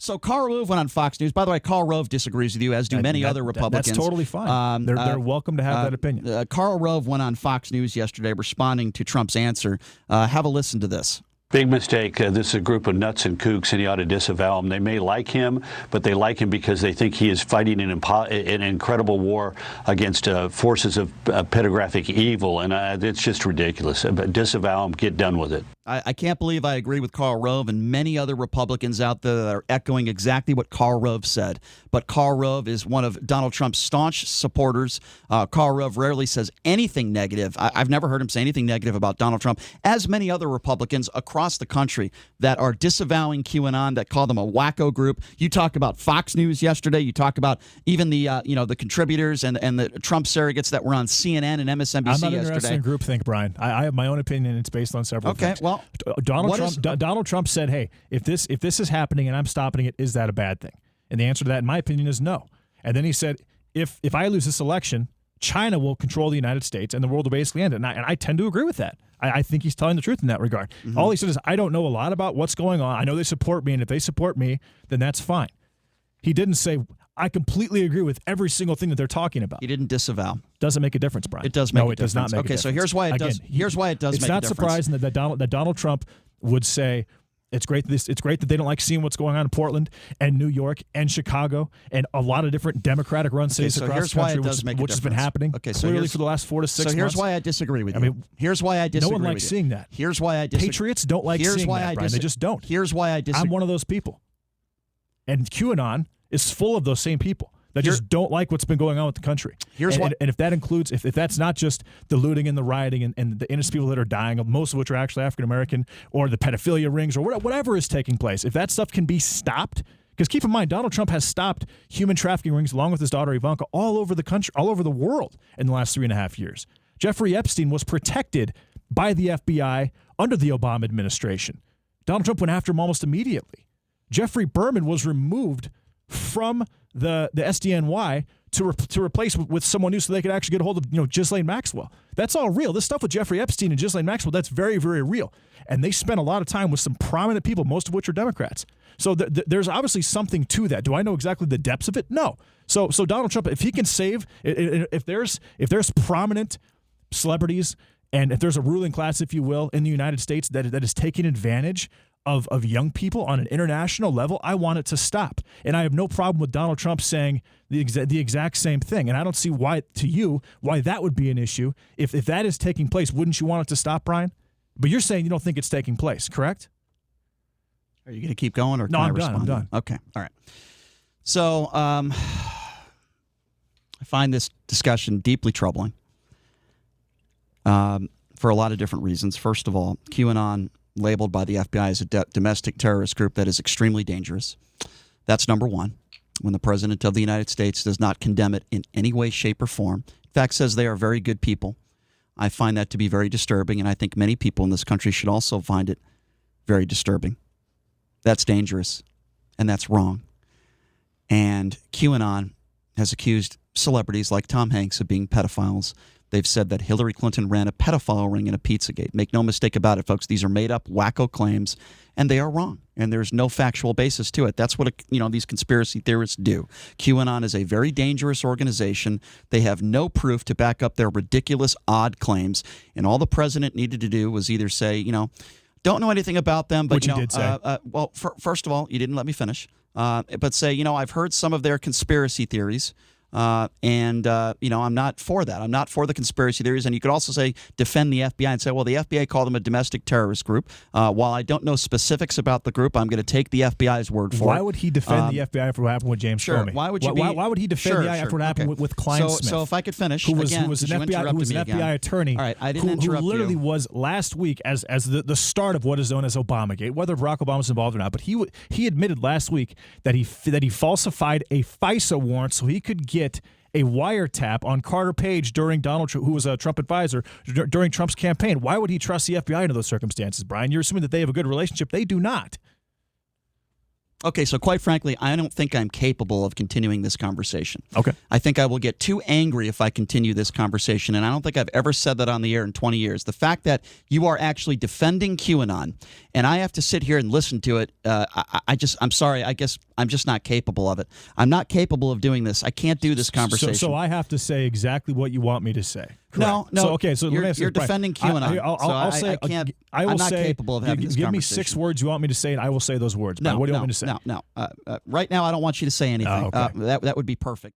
So Karl Rove went on Fox News. By the way, Karl Rove disagrees with you, as do many other Republicans. That's totally fine. They're welcome to have that opinion. Karl Rove went on Fox News yesterday responding to Trump's answer. Have a listen to this. Big mistake. This is a group of nuts and kooks, and he ought to disavow him. They may like him, but they like him because they think he is fighting an incredible war against forces of pedagraphic evil, and it's just ridiculous. But disavow him. Get done with it. I can't believe I agree with Karl Rove and many other Republicans out there that are echoing exactly what Karl Rove said. But Karl Rove is one of Donald Trump's staunch supporters. Karl Rove rarely says anything negative. I've never heard him say anything negative about Donald Trump, as many other Republicans across the country that are disavowing QAnon, that call them a wacko group. You talk about Fox News yesterday. You talk about even the the contributors and the Trump surrogates that were on CNN and MSNBC I'm not yesterday. interested in groupthink, Brian. I have my own opinion, and it's based on several things. Well, Donald Trump said, "Hey, if this is happening and I'm stopping it, is that a bad thing?" And the answer to that, in my opinion, is no. And then he said, if I lose this election, China will control the United States and the world will basically end it. And I tend to agree with that. I think he's telling the truth in that regard. Mm-hmm. All he said is, I don't know a lot about what's going on. I know they support me, and if they support me, then that's fine. He didn't say, I completely agree with every single thing that they're talking about. He didn't disavow. Doesn't make a difference, Brian. It does make a difference. No, it does not make a difference. Okay, so here's why it does. Here's why it does make a difference. It's not surprising that Donald Trump would say, it's great that they don't like seeing what's going on in Portland and New York and Chicago and a lot of different Democratic-run cities across the country, which has been happening clearly for the last 4 to 6 months. So here's why I disagree with you. Here's why I disagree with you. No one likes seeing that. Here's why I disagree. Patriots don't like seeing that, Brian. They just don't. Here's why I disagree. I'm one of those people. And QAnon is full of those same people that just don't like what's been going on with the country. And if that includes, if that's not just the looting and the rioting and the innocent people that are dying, most of which are actually African-American, or the pedophilia rings, or whatever is taking place, if that stuff can be stopped, because keep in mind, Donald Trump has stopped human trafficking rings along with his daughter Ivanka all over the country, all over the world in the last 3.5 years. Jeffrey Epstein was protected by the FBI under the Obama administration. Donald Trump went after him almost immediately. Jeffrey Berman was removed from the SDNY to replace with someone new so they could actually get a hold of Ghislaine Maxwell. That's all real. This stuff with Jeffrey Epstein and Ghislaine Maxwell, that's very, very real. And they spent a lot of time with some prominent people, most of which are Democrats. So there's obviously something to that. Do I know exactly the depths of it? No. So Donald Trump, if he can save, if there's prominent celebrities and if there's a ruling class, if you will, in the United States that is taking advantage of young people on an international level, I want it to stop. And I have no problem with Donald Trump saying the exact same thing. And I don't see why that would be an issue. If that is taking place, wouldn't you want it to stop, Brian? But you're saying you don't think it's taking place, correct? Are you going to keep going, or no? Can I I'm respond? done. Okay, all right. So I find this discussion deeply troubling for a lot of different reasons. First of all, QAnon, labeled by the FBI as a domestic terrorist group that is extremely dangerous. That's number one. When the President of the United States does not condemn it in any way, shape, or form, in fact says they are very good people, I find that to be very disturbing, and I think many people in this country should also find it very disturbing. That's dangerous, and that's wrong. And QAnon has accused celebrities like Tom Hanks of being pedophiles. They've said that Hillary Clinton ran a pedophile ring in a Pizzagate. Make no mistake about it, folks. These are made-up, wacko claims, and they are wrong. And there's no factual basis to it. That's what these conspiracy theorists do. QAnon is a very dangerous organization. They have no proof to back up their ridiculous, odd claims. And all the president needed to do was either say, don't know anything about them, but which you did say. Well, first of all, you didn't let me finish. But say, I've heard some of their conspiracy theories. And I'm not for that. I'm not for the conspiracy theories. And you could also say defend the FBI and say, well, the FBI called them a domestic terrorist group. While I don't know specifics about the group, I'm going to take the FBI's word for it. Why would he defend the FBI for what happened with James Comey? Why would he defend the FBI for what happened with Klein Smith? So if I could finish, who was an FBI attorney. All right, I didn't interrupt who literally was last week as the start of what is known as Obamagate, whether Barack Obama was involved or not. But he admitted last week that he falsified a FISA warrant so he could get a wiretap on Carter Page during Donald Trump, who was a Trump advisor during Trump's campaign. Why would he trust the FBI under those circumstances, Brian? You're assuming that they have a good relationship. They do not. Okay, so quite frankly, I don't think I'm capable of continuing this conversation. Okay. I think I will get too angry if I continue this conversation, and I don't think I've ever said that on the air in 20 years. The fact that you are actually defending QAnon, and I have to sit here and listen to it, I'm sorry, I guess I'm just not capable of it. I'm not capable of doing this. I can't do this conversation. So I have to say exactly what you want me to say. Correct. No. So, okay, so you're defending QAnon. I'll say I can't. I'm not capable of having this Give me conversation. 6 words you want me to say, and I will say those words. Brian. What do you want me to say? No. Right now, I don't want you to say anything. Oh, okay. That would be perfect.